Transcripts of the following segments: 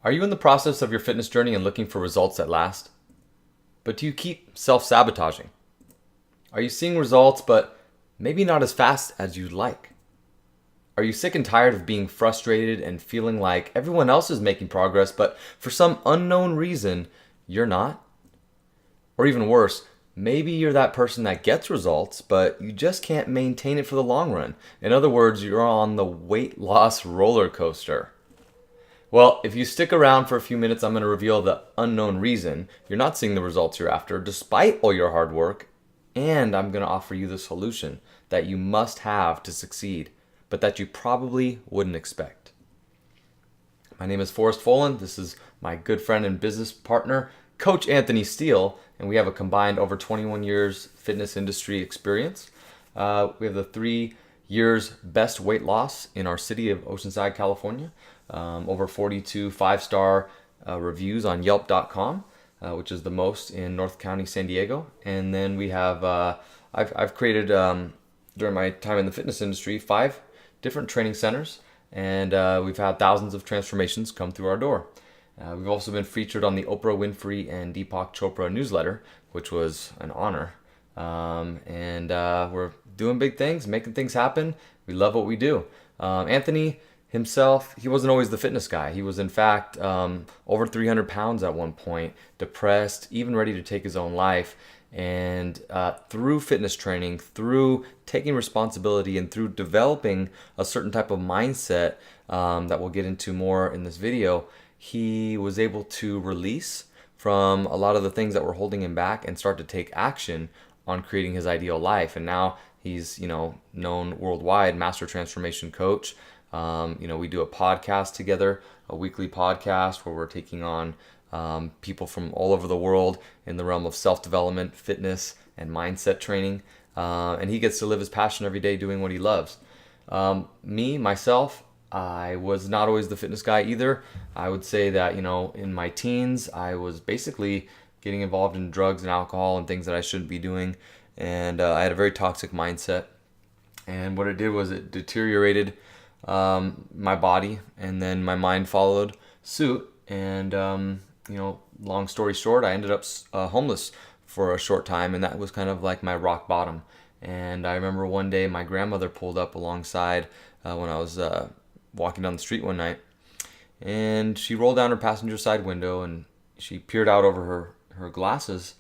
Are you in the process of your fitness journey and looking for results that last? But do you keep self-sabotaging? Are you seeing results, but maybe not as fast as you'd like? Are you sick and tired of being frustrated and feeling like everyone else is making progress, but for some unknown reason, you're not? Or even worse, maybe you're that person that gets results, but you just can't maintain it for the long run. In other words, you're on the weight loss roller coaster. Well, if you stick around for a few minutes, I'm going to reveal the unknown reason you're not seeing the results you're after, despite all your hard work. And I'm going to offer you the solution that you must have to succeed, but that you probably wouldn't expect. My name is Forrest. This is my good friend and business partner, Coach Anthony Steele, and we have a combined over 21 years fitness industry experience. We have the 3 years best weight loss in our city of Oceanside, California. Over 42 five-star reviews on Yelp.com, which is the most in North County, San Diego. And then we have, I've created, during my time in the fitness industry, 5 different training centers, and we've had thousands of transformations come through our door. We've also been featured on the Oprah Winfrey and Deepak Chopra newsletter, which was an honor. And we're doing big things, making things happen. We love what we do. Anthony himself, he wasn't always the fitness guy. He was, in fact, over 300 pounds at one point, depressed, even ready to take his own life. And through fitness training, through taking responsibility, and through developing a certain type of mindset that we'll get into more in this video, he was able to release from a lot of the things that were holding him back and start to take action on creating his ideal life. And now he's, known worldwide, master transformation coach. We do a podcast together, a weekly podcast where we're taking on people from all over the world in the realm of self-development, fitness, and mindset training. And he gets to live his passion every day doing what he loves. Myself, I was not always the fitness guy either. I would say that, in my teens, I was basically getting involved in drugs and alcohol and things that I shouldn't be doing. And I had a very toxic mindset. And what it did was it deteriorated my body, and then my mind followed suit. And, long story short, I ended up homeless for a short time, and that was kind of like my rock bottom. And I remember one day my grandmother pulled up alongside when I was walking down the street one night, and she rolled down her passenger side window and she peered out over her glasses,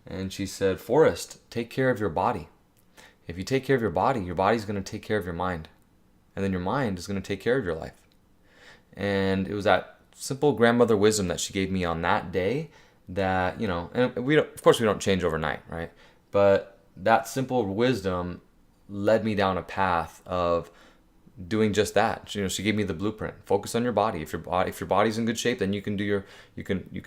and she said, "Forrest, take care of your body. If you take care of your body's going to take care of your mind. And then your mind is going to take care of your life." And it was that simple grandmother wisdom that she gave me on that day that, and of course we don't change overnight, right? But that simple wisdom led me down a path of doing just that. She gave me the blueprint. Focus on your body. If your body's in good shape, then you can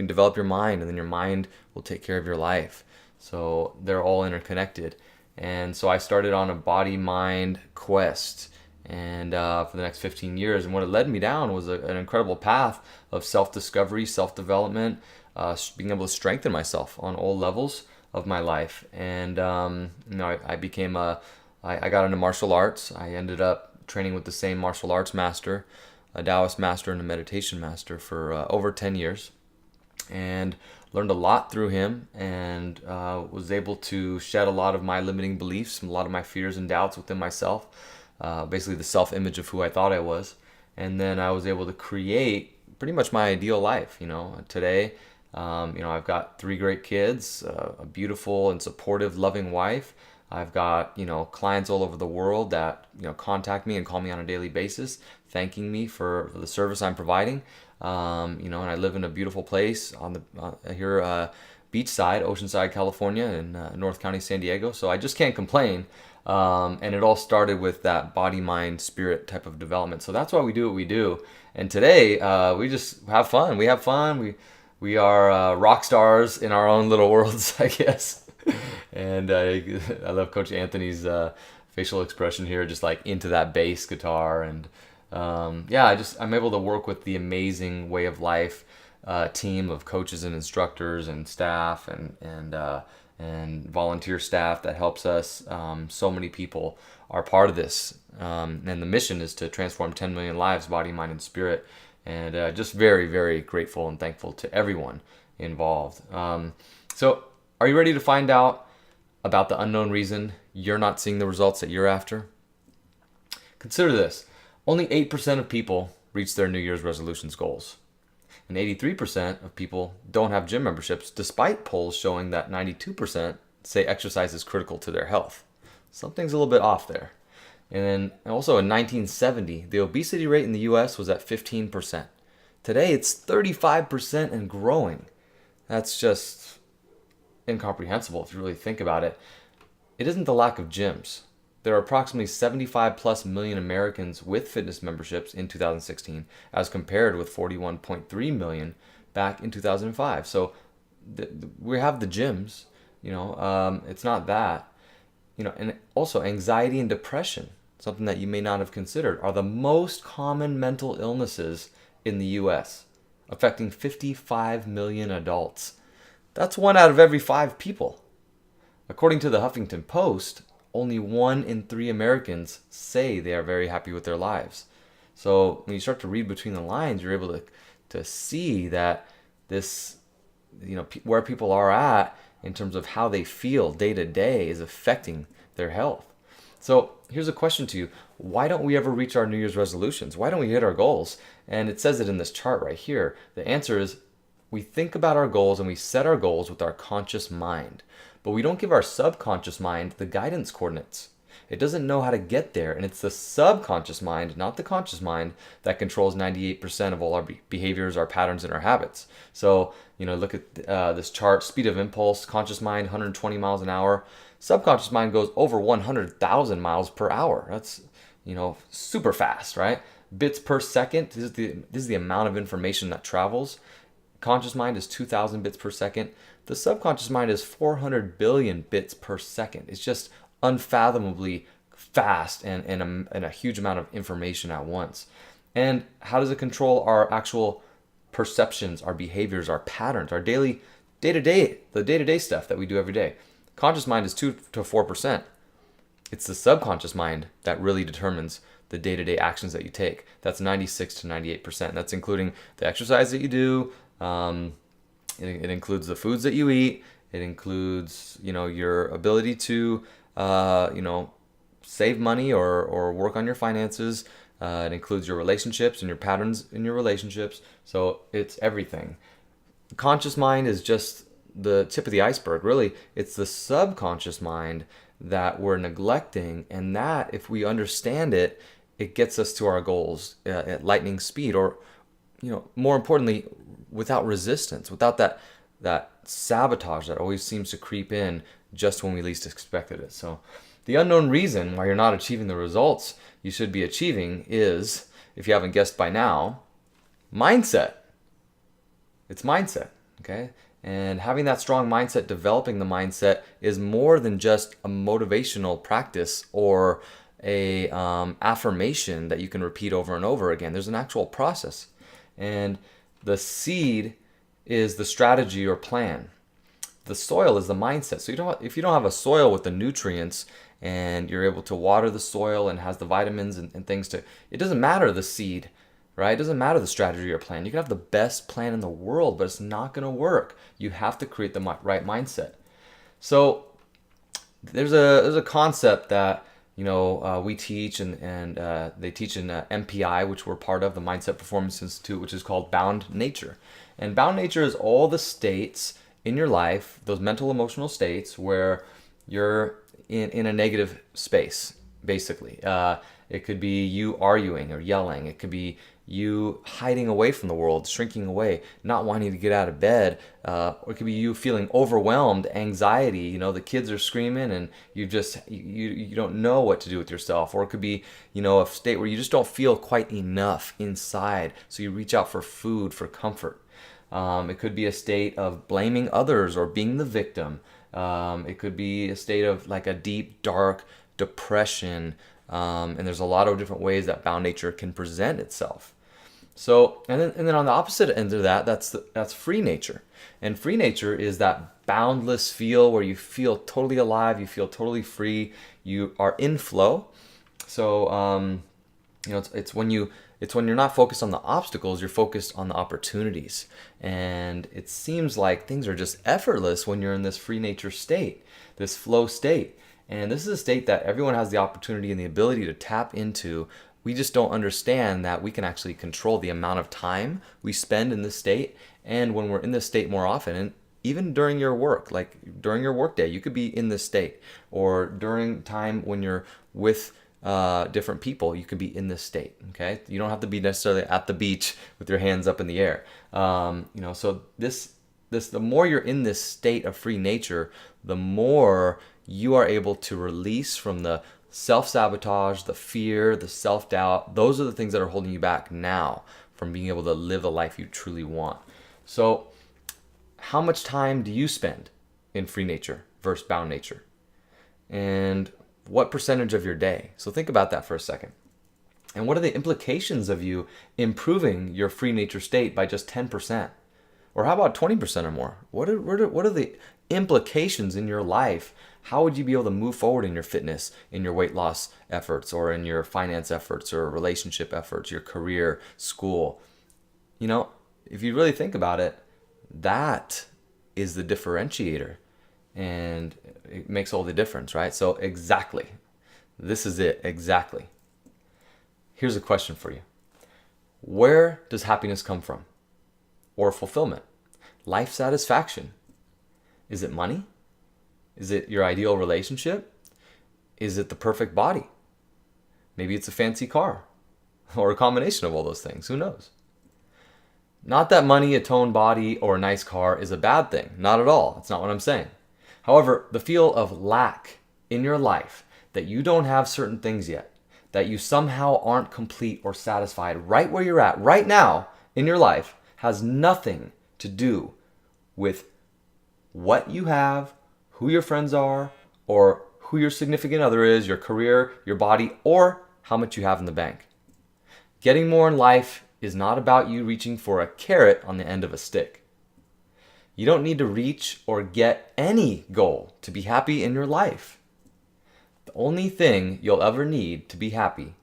develop your mind, and then your mind will take care of your life. So they're all interconnected. And so I started on a body-mind quest, and for the next 15 years. And what it led me down was an incredible path of self-discovery, self-development, being able to strengthen myself on all levels of my life. And I became I got into martial arts. I ended up training with the same martial arts master, a Taoist master and a meditation master, for over 10 years, and learned a lot through him, and was able to shed a lot of my limiting beliefs, a lot of my fears and doubts within myself, basically the self-image of who I thought I was. And then I was able to create pretty much my ideal life. Today, I've got 3 great kids, a beautiful and supportive, loving wife. I've got, clients all over the world that, contact me and call me on a daily basis, thanking me for the service I'm providing. And I live in a beautiful place on here, beachside, Oceanside, California, in North County, San Diego. So I just can't complain. And it all started with that body, mind, spirit type of development. So that's why we do what we do. And today, we just have fun. We have fun. We are rock stars in our own little worlds, I guess. And I love Coach Anthony's facial expression here, just like into that bass guitar. And I'm able to work with the amazing Way of Life team of coaches and instructors and staff and volunteer staff that helps us. So many people are part of this, and the mission is to transform 10 million lives, body, mind, and spirit. And just very, very grateful and thankful to everyone involved. So, are you ready to find out about the unknown reason you're not seeing the results that you're after? Consider this. Only 8% of people reach their New Year's resolutions goals. And 83% of people don't have gym memberships, despite polls showing that 92% say exercise is critical to their health. Something's a little bit off there. And then also in 1970, the obesity rate in the US was at 15%. Today it's 35% and growing. That's just incomprehensible if you really think about it. It isn't the lack of gyms. There are approximately 75 plus million Americans with fitness memberships in 2016, as compared with 41.3 million back in 2005. So we have the gyms, it's not that. And also anxiety and depression, something that you may not have considered, are the most common mental illnesses in the US, affecting 55 million adults. That's 1 out of every 5 people. According to the Huffington Post, only 1 in 3 Americans say they are very happy with their lives. So when you start to read between the lines, you're able to see that this, where people are at in terms of how they feel day to day is affecting their health. So here's a question to you. Why don't we ever reach our New Year's resolutions? Why don't we hit our goals? And it says it in this chart right here. The answer is we think about our goals and we set our goals with our conscious mind, but we don't give our subconscious mind the guidance coordinates. It doesn't know how to get there, and it's the subconscious mind, not the conscious mind, that controls 98% of all our behaviors, our patterns, and our habits. So, look at this chart, speed of impulse, conscious mind, 120 miles an hour. Subconscious mind goes over 100,000 miles per hour. That's, super fast, right? Bits per second, this is the amount of information that travels. Conscious mind is 2,000 bits per second. The subconscious mind is 400 billion bits per second. It's just unfathomably fast and a huge amount of information at once. And how does it control our actual perceptions, our behaviors, our patterns, our the day-to-day stuff that we do every day? Conscious mind is 2 to 4%. It's the subconscious mind that really determines the day-to-day actions that you take. That's 96 to 98%. That's including the exercise that you do. It includes the foods that you eat. It includes, your ability to, save money or work on your finances. It includes your relationships and your patterns in your relationships. So it's everything. The conscious mind is just the tip of the iceberg. Really, it's the subconscious mind that we're neglecting, and that, if we understand it, it gets us to our goals at lightning speed, or, more importantly, without resistance, without that sabotage that always seems to creep in just when we least expected it. So the unknown reason why you're not achieving the results you should be achieving is, if you haven't guessed by now, mindset. It's mindset, okay? And having that strong mindset, developing the mindset, is more than just a motivational practice or a affirmation that you can repeat over and over again. There's an actual process. And the seed is the strategy or plan. The soil is the mindset. So if you don't have a soil with the nutrients and you're able to water the soil and has the vitamins and things it doesn't matter the seed, right? It doesn't matter the strategy or plan. You can have the best plan in the world, but it's not going to work. You have to create the right mindset. So there's a concept that we teach and they teach in MPI, which we're part of, the Mindset Performance Institute, which is called Bound Nature. And bound nature is all the states in your life, those mental, emotional states where you're in a negative space, basically. It could be you arguing or yelling. It could be you hiding away from the world, shrinking away, not wanting to get out of bed. Or it could be you feeling overwhelmed, anxiety. The kids are screaming and you don't know what to do with yourself. Or it could be, a state where you just don't feel quite enough inside. So you reach out for food, for comfort. It could be a state of blaming others or being the victim. It could be a state of like a deep, dark depression. And there's a lot of different ways that bound nature can present itself. So, and then on the opposite end of that, that's free nature. And free nature is that boundless feel where you feel totally alive, you feel totally free, you are in flow. So, it's when you It's when you're not focused on the obstacles, you're focused on the opportunities. And it seems like things are just effortless when you're in this free nature state, this flow state. And this is a state that everyone has the opportunity and the ability to tap into. We just don't understand that we can actually control the amount of time we spend in this state. And when we're in this state more often, and even during your work, like during your workday, you could be in this state, or during time when you're with different people, you could be in this state. Okay, you don't have to be necessarily at the beach with your hands up in the air. So the more you're in this state of free nature, the more you are able to release from the self-sabotage, the fear, the self-doubt. Those are the things that are holding you back now from being able to live the life you truly want. So how much time do you spend in free nature versus bound nature? And what percentage of your day? So think about that for a second. And what are the implications of you improving your free nature state by just 10%? Or how about 20% or more? What are the implications in your life? How would you be able to move forward in your fitness, in your weight loss efforts, or in your finance efforts, or relationship efforts, your career, school? If you really think about it, that is the differentiator. And it makes all the difference, right? So exactly. This is it, exactly. Here's a question for you. Where does happiness come from? Or fulfillment? Life satisfaction? Is it money? Is it your ideal relationship? Is it the perfect body? Maybe it's a fancy car, or a combination of all those things. Who knows? Not that money, a toned body, or a nice car is a bad thing. Not at all. That's not what I'm saying. However, the feel of lack in your life, that you don't have certain things yet, that you somehow aren't complete or satisfied right where you're at right now in your life, has nothing to do with what you have, who your friends are, or who your significant other is, your career, your body, or how much you have in the bank. Getting more in life is not about you reaching for a carrot on the end of a stick. You don't need to reach or get any goal to be happy in your life. The only thing you'll ever need to be happy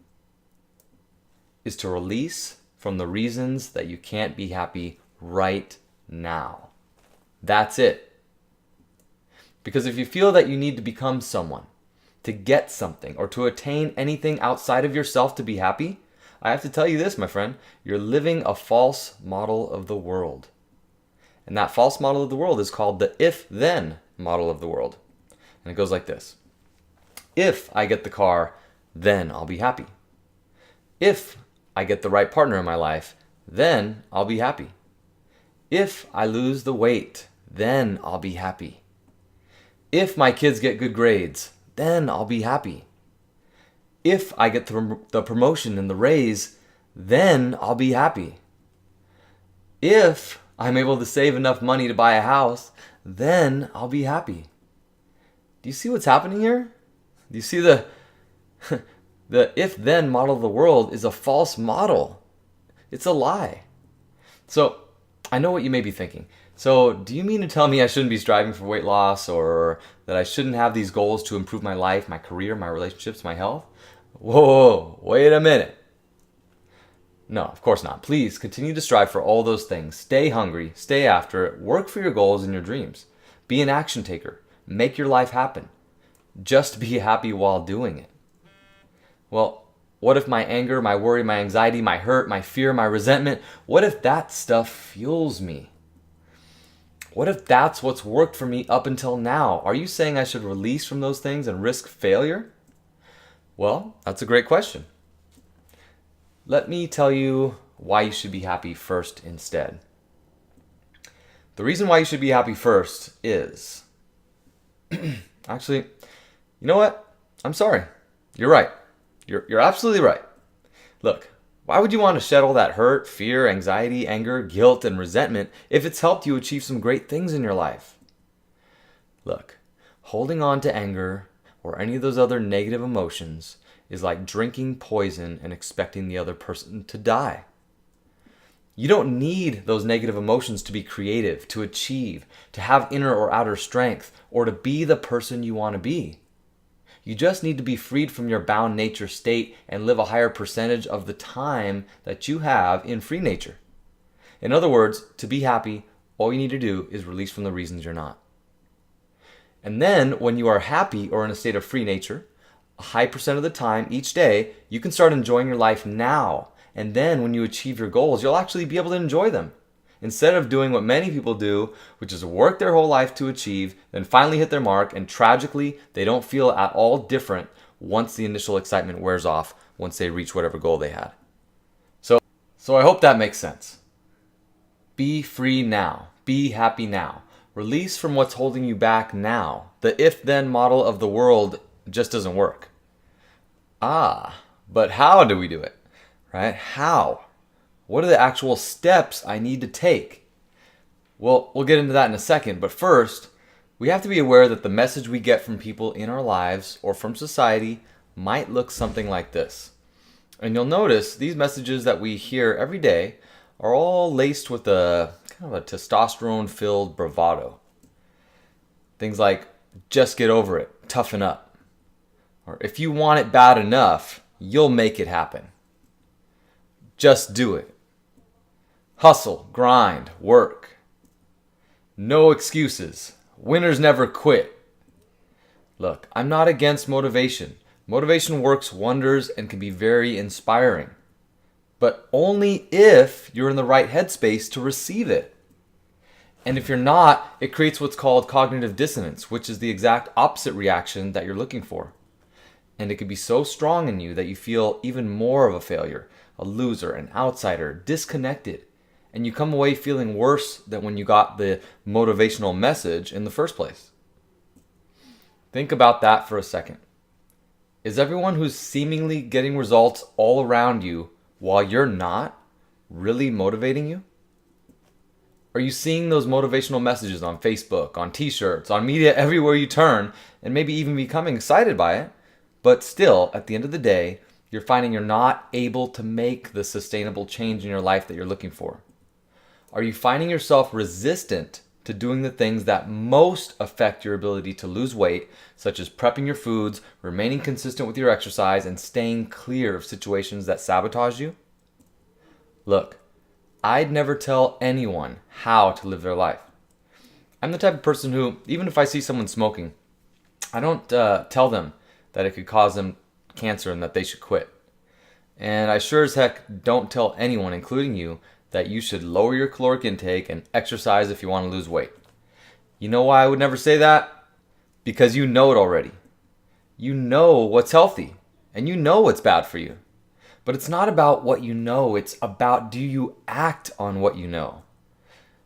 is to release from the reasons that you can't be happy right now. That's it. Because if you feel that you need to become someone, to get something, or to attain anything outside of yourself to be happy, I have to tell you this, my friend, you're living a false model of the world. And that false model of the world is called the if-then model of the world. And it goes like this. If I get the car, then I'll be happy. If I get the right partner in my life, then I'll be happy. If I lose the weight, then I'll be happy. If my kids get good grades, then I'll be happy. If I get the promotion and the raise, then I'll be happy. If I'm able to save enough money to buy a house, then I'll be happy. Do you see what's happening here? Do you see the if-then model of the world is a false model? It's a lie. So I know what you may be thinking. So do you mean to tell me I shouldn't be striving for weight loss, or that I shouldn't have these goals to improve my life, my career, my relationships, my health? Whoa, wait a minute. No, of course not. Please continue to strive for all those things. Stay hungry, stay after it, work for your goals and your dreams. Be an action taker. Make your life happen. Just be happy while doing it. Well, what if my anger, my worry, my anxiety, my hurt, my fear, my resentment, what if that stuff fuels me? What if that's what's worked for me up until now? Are you saying I should release from those things and risk failure? Well, that's a great question. Let me tell you why you should be happy first instead. The reason why you should be happy first is... Actually, you know what? I'm sorry. You're right. You're absolutely right. Look, why would you want to shed all that hurt, fear, anxiety, anger, guilt, and resentment if it's helped you achieve some great things in your life? Look, holding on to anger or any of those other negative emotions is like drinking poison and expecting the other person to die. You don't need those negative emotions to be creative, to achieve, to have inner or outer strength, or to be the person you want to be. You just need to be freed from your bound nature state and live a higher percentage of the time that you have in free nature. In other words, to be happy, all you need to do is release from the reasons you're not. And then when you are happy or in a state of free nature, a high percent of the time each day, you can start enjoying your life now. And then when you achieve your goals, you'll actually be able to enjoy them. Instead of doing what many people do, which is work their whole life to achieve, then finally hit their mark, and tragically, they don't feel at all different once the initial excitement wears off, once they reach whatever goal they had. So I hope that makes sense. Be free now. Be happy now. Release from what's holding you back now. The if-then model of the world just doesn't work. But how do we do it? Right? How? What are the actual steps I need to take? Well, we'll get into that in a second, but first, we have to be aware that the message we get from people in our lives or from society might look something like this. And you'll notice these messages that we hear every day are all laced with a kind of a testosterone-filled bravado. Things like, just get over it, toughen up. Or if you want it bad enough, you'll make it happen. Just do it. Hustle, grind, work. No excuses. Winners never quit. Look, I'm not against motivation. Motivation works wonders and can be very inspiring. But only if you're in the right headspace to receive it. And if you're not, it creates what's called cognitive dissonance, which is the exact opposite reaction that you're looking for. And it can be so strong in you that you feel even more of a failure, a loser, an outsider, disconnected. And you come away feeling worse than when you got the motivational message in the first place. Think about that for a second. Is everyone who's seemingly getting results all around you while you're not really motivating you? Are you seeing those motivational messages on Facebook, on t-shirts, on media everywhere you turn, and maybe even becoming excited by it? But still, at the end of the day, you're finding you're not able to make the sustainable change in your life that you're looking for. Are you finding yourself resistant to doing the things that most affect your ability to lose weight, such as prepping your foods, remaining consistent with your exercise, and staying clear of situations that sabotage you? Look, I'd never tell anyone how to live their life. I'm the type of person who, even if I see someone smoking, I don't tell them that it could cause them cancer and that they should quit. And I sure as heck don't tell anyone, including you, that you should lower your caloric intake and exercise if you want to lose weight. You know why I would never say that? Because you know it already. You know what's healthy, and you know what's bad for you. But it's not about what you know, it's about, do you act on what you know?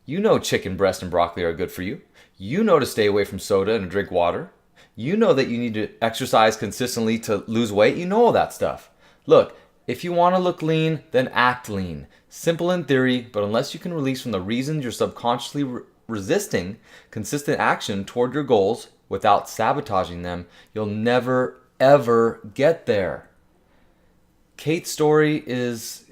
You know chicken breast and broccoli are good for you. You know to stay away from soda and drink water. You know that you need to exercise consistently to lose weight. You know all that stuff. Look, if you want to look lean, then act lean. Simple in theory, but unless you can release from the reasons you're subconsciously resisting consistent action toward your goals without sabotaging them, you'll never, ever get there. Kate's story is,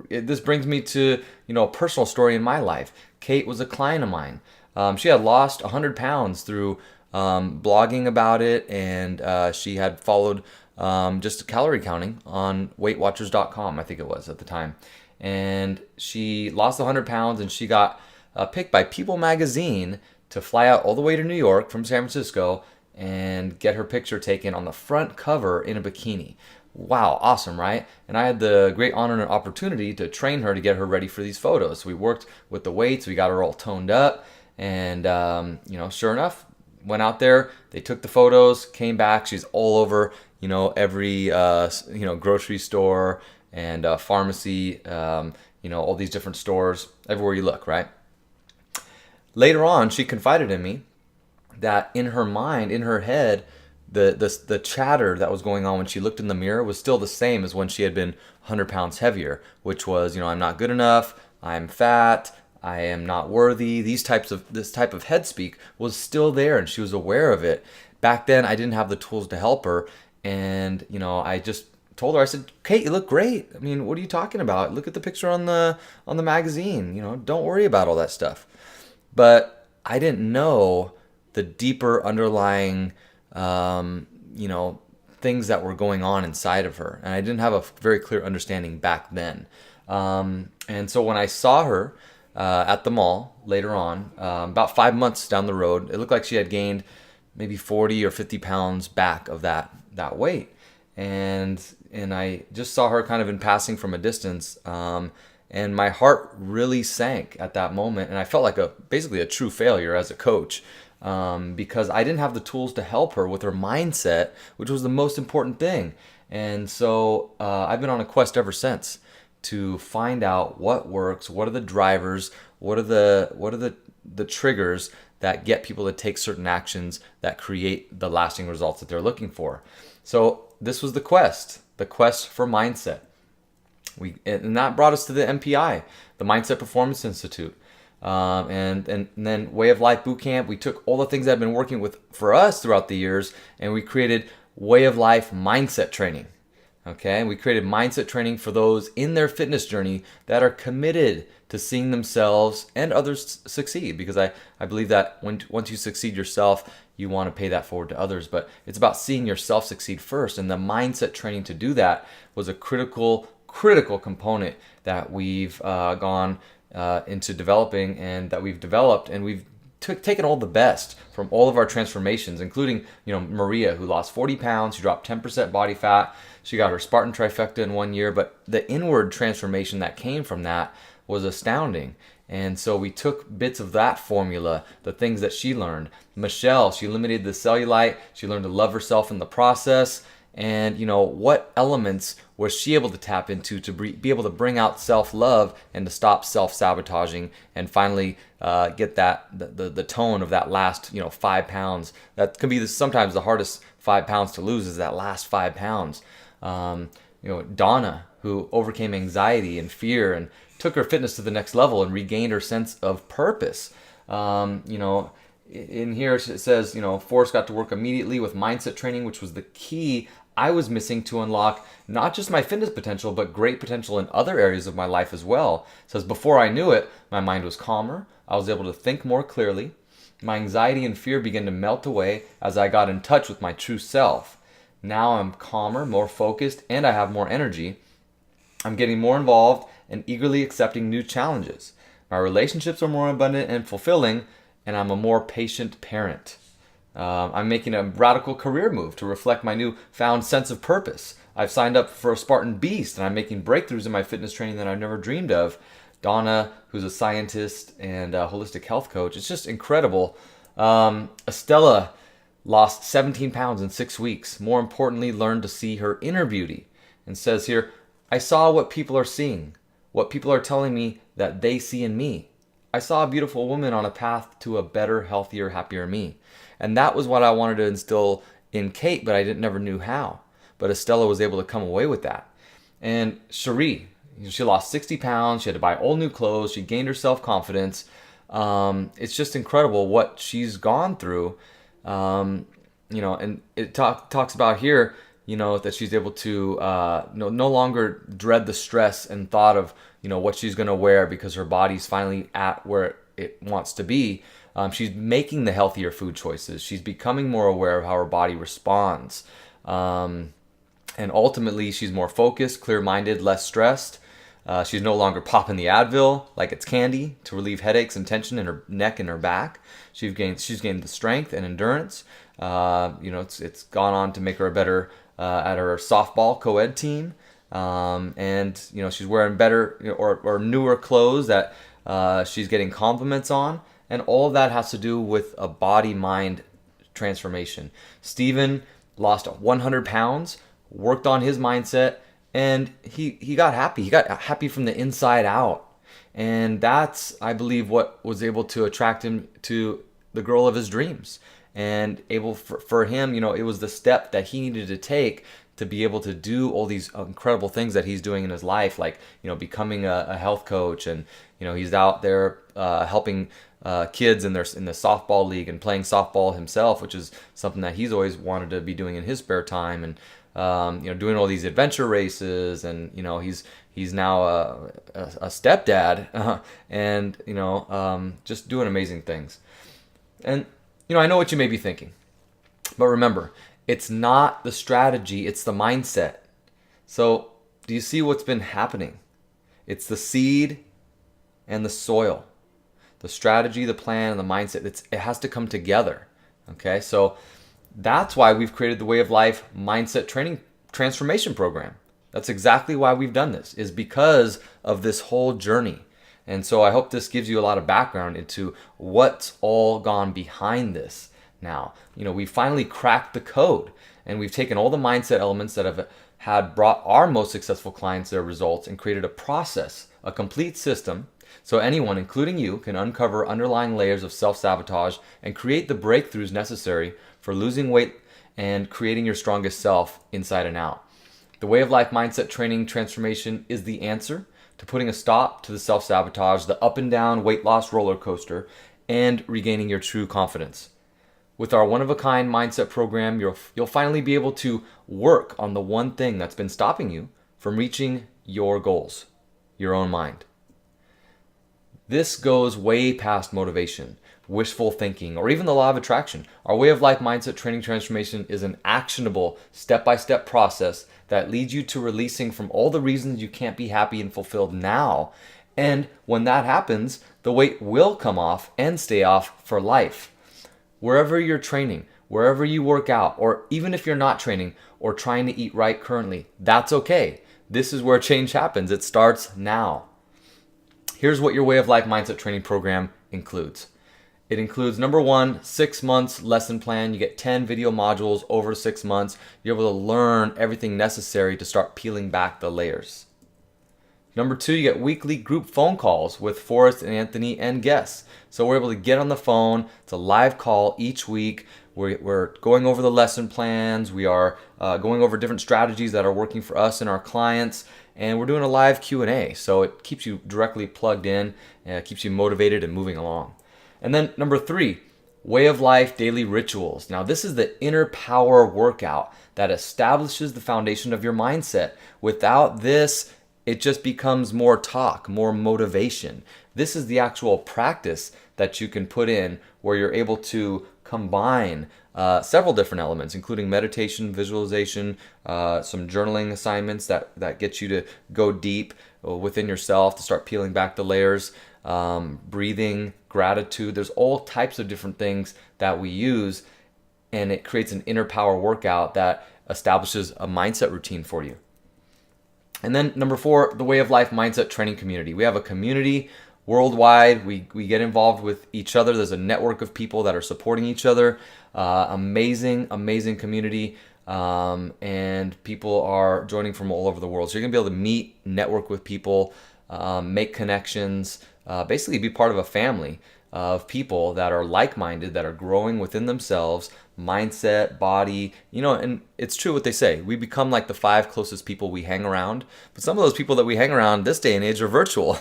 this brings me to, a personal story in my life. Kate was a client of mine. She had lost 100 pounds through blogging about it, and she had followed just calorie counting on WeightWatchers.com, I think it was at the time. And she lost 100 pounds, and she got picked by People magazine to fly out all the way to New York from San Francisco and get her picture taken on the front cover in a bikini. Wow, awesome, right? And I had the great honor and opportunity to train her to get her ready for these photos. So we worked with the weights, we got her all toned up, and sure enough, went out there, they took the photos, came back, she's all over, every grocery store and pharmacy, all these different stores, everywhere you look, right? Later on, she confided in me that in her mind, in her head, the chatter that was going on when she looked in the mirror was still the same as when she had been 100 pounds heavier, which was, I'm not good enough, I'm fat, I am not worthy. This type of head speak was still there, and she was aware of it. Back then, I didn't have the tools to help her, and I just told her, I said, Kate, you look great. I mean, what are you talking about? Look at the picture on the magazine. Don't worry about all that stuff. But I didn't know the deeper underlying things that were going on inside of her, and I didn't have a very clear understanding back then. And so when I saw her at the mall later on, about 5 months down the road, it looked like she had gained maybe 40 or 50 pounds back of that weight. And I just saw her kind of in passing from a distance, and my heart really sank at that moment, and I felt like basically a true failure as a coach, because I didn't have the tools to help her with her mindset, which was the most important thing. And so I've been on a quest ever since to find out what works, what are the drivers, what are the triggers that get people to take certain actions that create the lasting results that they're looking for. So this was the quest for mindset. And that brought us to the MPI, the Mindset Performance Institute. And then Way of Life Bootcamp. We took all the things that have been working with for us throughout the years, and we created Way of Life Mindset Training. Okay, we created mindset training for those in their fitness journey that are committed to seeing themselves and others succeed. Because I believe that once you succeed yourself, you want to pay that forward to others. But it's about seeing yourself succeed first. And the mindset training to do that was a critical component that we've gone into developing, and that we've developed, and we've taken all the best from all of our transformations, including Maria, who lost 40 pounds, she dropped 10% body fat, she got her Spartan trifecta in 1 year, but the inward transformation that came from that was astounding. And so we took bits of that formula, the things that she learned. Michelle, she eliminated the cellulite, she learned to love herself in the process. And what elements was she able to tap into to be able to bring out self-love and to stop self-sabotaging, and finally get the tone of that last 5 pounds. That can be sometimes the hardest 5 pounds to lose, is that last 5 pounds. Donna, who overcame anxiety and fear and took her fitness to the next level and regained her sense of purpose. In here it says, Forrest got to work immediately with mindset training, which was the key I was missing to unlock not just my fitness potential, but great potential in other areas of my life as well. It says, before I knew it, my mind was calmer. I was able to think more clearly. My anxiety and fear began to melt away as I got in touch with my true self. Now I'm calmer, more focused, and I have more energy. I'm getting more involved and eagerly accepting new challenges. My relationships are more abundant and fulfilling, and I'm a more patient parent. I'm making a radical career move to reflect my newfound sense of purpose. I've signed up for a Spartan Beast, and I'm making breakthroughs in my fitness training that I've never dreamed of. Donna, who's a scientist and a holistic health coach, it's just incredible. Estella lost 17 pounds in 6 weeks. More importantly, learned to see her inner beauty. And says here, I saw what people are seeing, what people are telling me that they see in me. I saw a beautiful woman on a path to a better, healthier, happier me. And that was what I wanted to instill in Kate, but I never knew how. But Estella was able to come away with that. And Cherie, she lost 60 pounds. She had to buy all new clothes. She gained her self-confidence. It's just incredible what she's gone through. And it talks about here, that she's able to no longer dread the stress and thought of, what she's going to wear because her body's finally at where it wants to be. She's making the healthier food choices. She's becoming more aware of how her body responds. And ultimately, she's more focused, clear-minded, less stressed. She's no longer popping the Advil like it's candy to relieve headaches and tension in her neck and her back. She's gained the strength and endurance. It's gone on to make her a better at her softball co-ed team. And she's wearing better or newer clothes that she's getting compliments on. And all of that has to do with a body-mind transformation. Stephen lost 100 pounds, worked on his mindset, and he got happy. He got happy from the inside out. And that's, I believe, what was able to attract him to the girl of his dreams. And able for him, it was the step that he needed to take to be able to do all these incredible things that he's doing in his life, like, becoming a health coach, and, he's out there helping kids in the softball league and playing softball himself, which is something that he's always wanted to be doing in his spare time, and doing all these adventure races, and he's now a stepdad, and just doing amazing things. And I know what you may be thinking, but remember, It's not the strategy, it's the mindset. So, do you see what's been happening? It's the seed and the soil. The strategy, the plan, and the mindset. It has to come together. Okay, so that's why we've created the Way of Life Mindset Training Transformation Program. That's exactly why we've done this, is because of this whole journey. And so I hope this gives you a lot of background into what's all gone behind this now. We finally cracked the code, and we've taken all the mindset elements that have had brought our most successful clients their results and created a process, a complete system, so anyone, including you, can uncover underlying layers of self-sabotage and create the breakthroughs necessary for losing weight and creating your strongest self inside and out. The Way of Life Mindset Training Transformation is the answer to putting a stop to the self-sabotage, the up and down weight loss roller coaster, and regaining your true confidence. With our one-of-a-kind mindset program, you'll finally be able to work on the one thing that's been stopping you from reaching your goals, your own mind. This goes way past motivation, wishful thinking, or even the law of attraction. Our Way of Life Mindset Training Transformation is an actionable, step-by-step process that leads you to releasing from all the reasons you can't be happy and fulfilled now. And when that happens, the weight will come off and stay off for life. Wherever you're training, wherever you work out, or even if you're not training or trying to eat right currently, that's okay. This is where change happens. It starts now. Here's what your Way of Life Mindset Training Program includes. It includes, number one, 6 months lesson plan. You get 10 video modules over 6 months. You're able to learn everything necessary to start peeling back the layers. Number two, you get weekly group phone calls with Forrest and Anthony and guests. So we're able to get on the phone. It's a live call each week. We're going over the lesson plans. We are going over different strategies that are working for us and our clients. And we're doing a live Q&A. So it keeps you directly plugged in, and it keeps you motivated and moving along. And then number three, Way of Life Daily Rituals. Now this is the inner power workout that establishes the foundation of your mindset. Without this, it just becomes more talk, more motivation. This is the actual practice that you can put in where you're able to combine several different elements, including meditation, visualization, some journaling assignments that get you to go deep within yourself to start peeling back the layers, breathing, gratitude. There's all types of different things that we use, and it creates an inner power workout that establishes a mindset routine for you. And then number four, the Way of Life Mindset Training Community. We have a community worldwide. We get involved with each other. There's a network of people that are supporting each other. Amazing community. And people are joining from all over the world. So you're going to be able to meet, network with people, make connections, basically be part of a family of people that are like-minded, that are growing within themselves, mindset, body, and it's true what they say. We become like the 5 closest people we hang around, but some of those people that we hang around this day and age are virtual.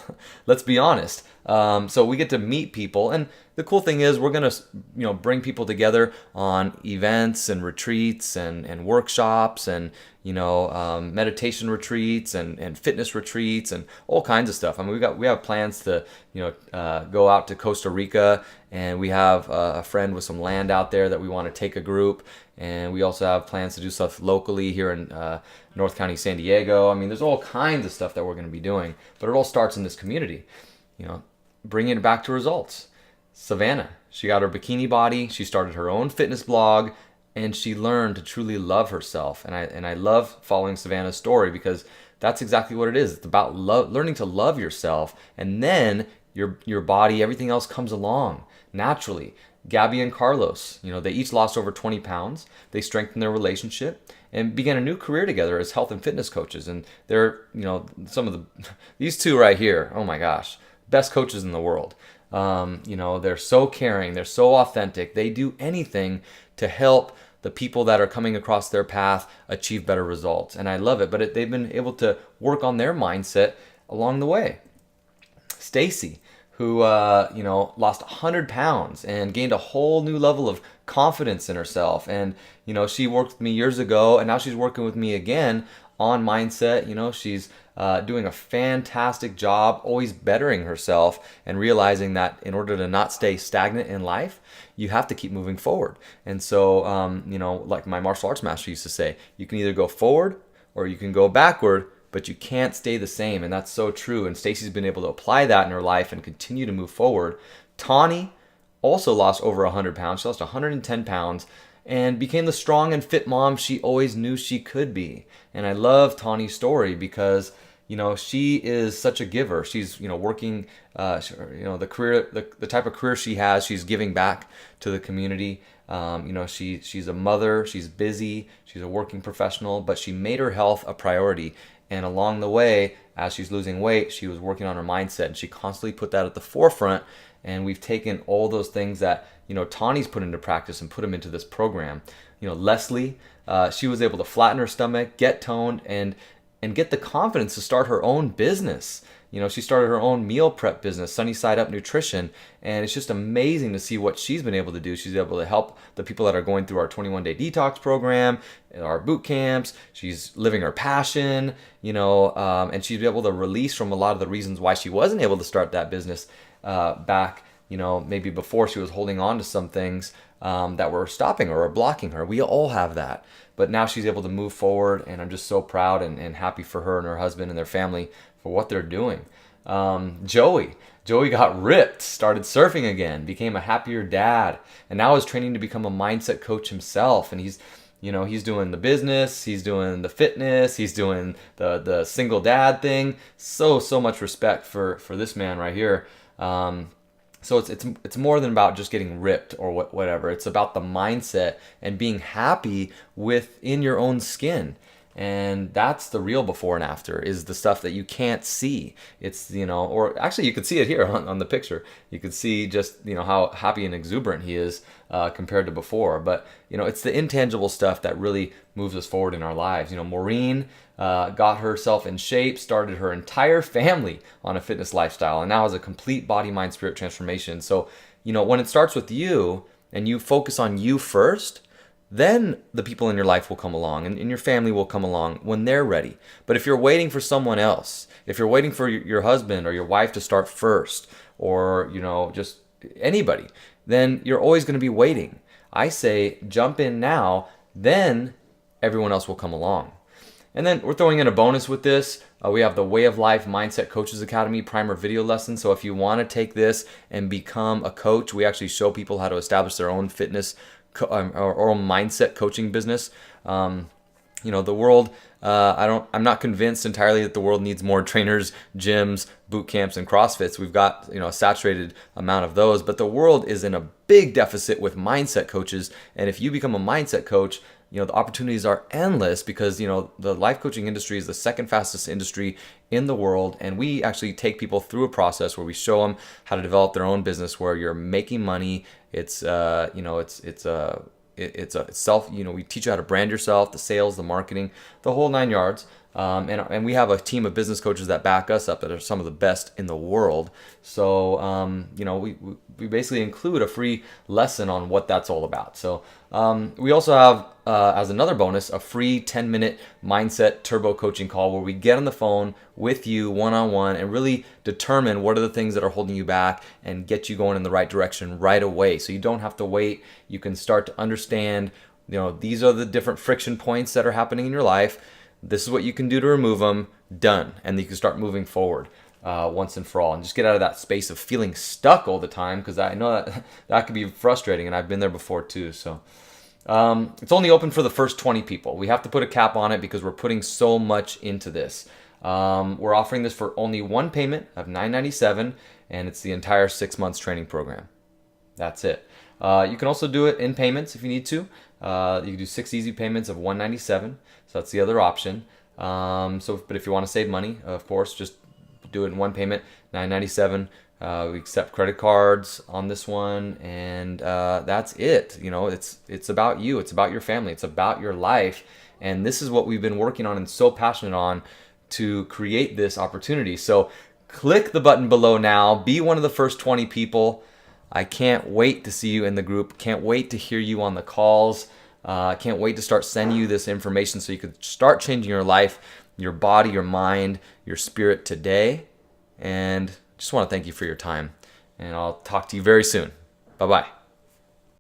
Let's be honest. So we get to meet people, and the cool thing is we're going to, bring people together on events and retreats and workshops and, meditation retreats and fitness retreats and all kinds of stuff. I mean, we have plans to, go out to Costa Rica, and we have a friend with some land out there that we want to take a group. And we also have plans to do stuff locally here in North County, San Diego. I mean, there's all kinds of stuff that we're going to be doing, but it all starts in this community, bringing it back to results. Savannah, she got her bikini body, she started her own fitness blog, and she learned to truly love herself. And I love following Savannah's story because that's exactly what it is. It's about learning to love yourself, and then your body, everything else comes along naturally. Gabby and Carlos, they each lost over 20 pounds. They strengthened their relationship and began a new career together as health and fitness coaches. And they're, some of these two right here, oh my gosh, best coaches in the world. They're so caring, they're so authentic. They do anything to help the people that are coming across their path achieve better results. And I love it, but they've been able to work on their mindset along the way. Stacy, who lost 100 pounds and gained a whole new level of confidence in herself. And, she worked with me years ago, and now she's working with me again on mindset. She's doing a fantastic job, always bettering herself and realizing that in order to not stay stagnant in life, you have to keep moving forward. And so, like my martial arts master used to say, you can either go forward or you can go backward, but you can't stay the same. And that's so true. And Stacy's been able to apply that in her life and continue to move forward. Tawny also lost over 100 pounds. She lost 110 pounds and became the strong and fit mom she always knew she could be. And I love Tawny's story because, she is such a giver. She's, working, the type of career she has, she's giving back to the community. She's a mother, she's busy, she's a working professional, but she made her health a priority. And along the way, as she's losing weight, she was working on her mindset, and she constantly put that at the forefront. And we've taken all those things that, Tawny's put into practice and put them into this program. Leslie, she was able to flatten her stomach, get toned, and get the confidence to start her own business. She started her own meal prep business, Sunny Side Up Nutrition, and it's just amazing to see what she's been able to do. She's able to help the people that are going through our 21-day detox program, our boot camps. She's living her passion, and she's able to release from a lot of the reasons why she wasn't able to start that business back, maybe before. She was holding on to some things that were stopping her or blocking her. We all have that. But now she's able to move forward, and I'm just so proud and happy for her and her husband and their family for what they're doing. Joey got ripped, started surfing again, became a happier dad, and now is training to become a mindset coach himself. And he's doing the business, he's doing the fitness, he's doing the single dad thing. So much respect for this man right here. So it's more than about just getting ripped or whatever. It's about the mindset and being happy within your own skin. And that's the real before and after, is the stuff that you can't see. It's, or actually you could see it here on the picture. You could see just, how happy and exuberant he is compared to before. But, it's the intangible stuff that really moves us forward in our lives. Maureen got herself in shape, started her entire family on a fitness lifestyle, and now has a complete body, mind, spirit transformation. So, when it starts with you and you focus on you first, then the people in your life will come along and your family will come along when they're ready. But if you're waiting for someone else, if you're waiting for your husband or your wife to start first, or, just anybody, then you're always going to be waiting. I say jump in now, then everyone else will come along. And then we're throwing in a bonus with this. We have the Way of Life Mindset Coaches Academy primer video lesson. So if you want to take this and become a coach, we actually show people how to establish their own fitness or mindset coaching business. The world, I'm not convinced entirely that the world needs more trainers, gyms, boot camps, and CrossFits. We've got, a saturated amount of those, but the world is in a big deficit with mindset coaches. And if you become a mindset coach, the opportunities are endless, because, the life coaching industry is the second fastest industry in the world. And we actually take people through a process where we show them how to develop their own business where you're making money. It's self, we teach you how to brand yourself, the sales, the marketing, the whole 9 yards. And we have a team of business coaches that back us up that are some of the best in the world. So, we basically include a free lesson on what that's all about. So we also have, as another bonus, a free 10-minute mindset turbo coaching call where we get on the phone with you one-on-one and really determine what are the things that are holding you back and get you going in the right direction right away. So you don't have to wait. You can start to understand, these are the different friction points that are happening in your life. This is what you can do to remove them. Done. And you can start moving forward once and for all, and just get out of that space of feeling stuck all the time, because I know that can be frustrating, and I've been there before too. So it's only open for the first 20 people. We have to put a cap on it because we're putting so much into this. We're offering this for only one payment of $997, and it's the entire 6 months training program. That's it. You can also do it in payments if you need to. You can do 6 easy payments of $197. So that's the other option. But if you want to save money, of course, just do it in one payment, $997. We accept credit cards on this one, and that's it. It's about you. It's about your family. It's about your life. And this is what we've been working on and so passionate on to create this opportunity. So click the button below now. Be one of the first 20 people. I can't wait to see you in the group. Can't wait to hear you on the calls. Can't wait to start sending you this information so you could start changing your life, your body, your mind, your spirit today. And just want to thank you for your time. And I'll talk to you very soon. Bye-bye.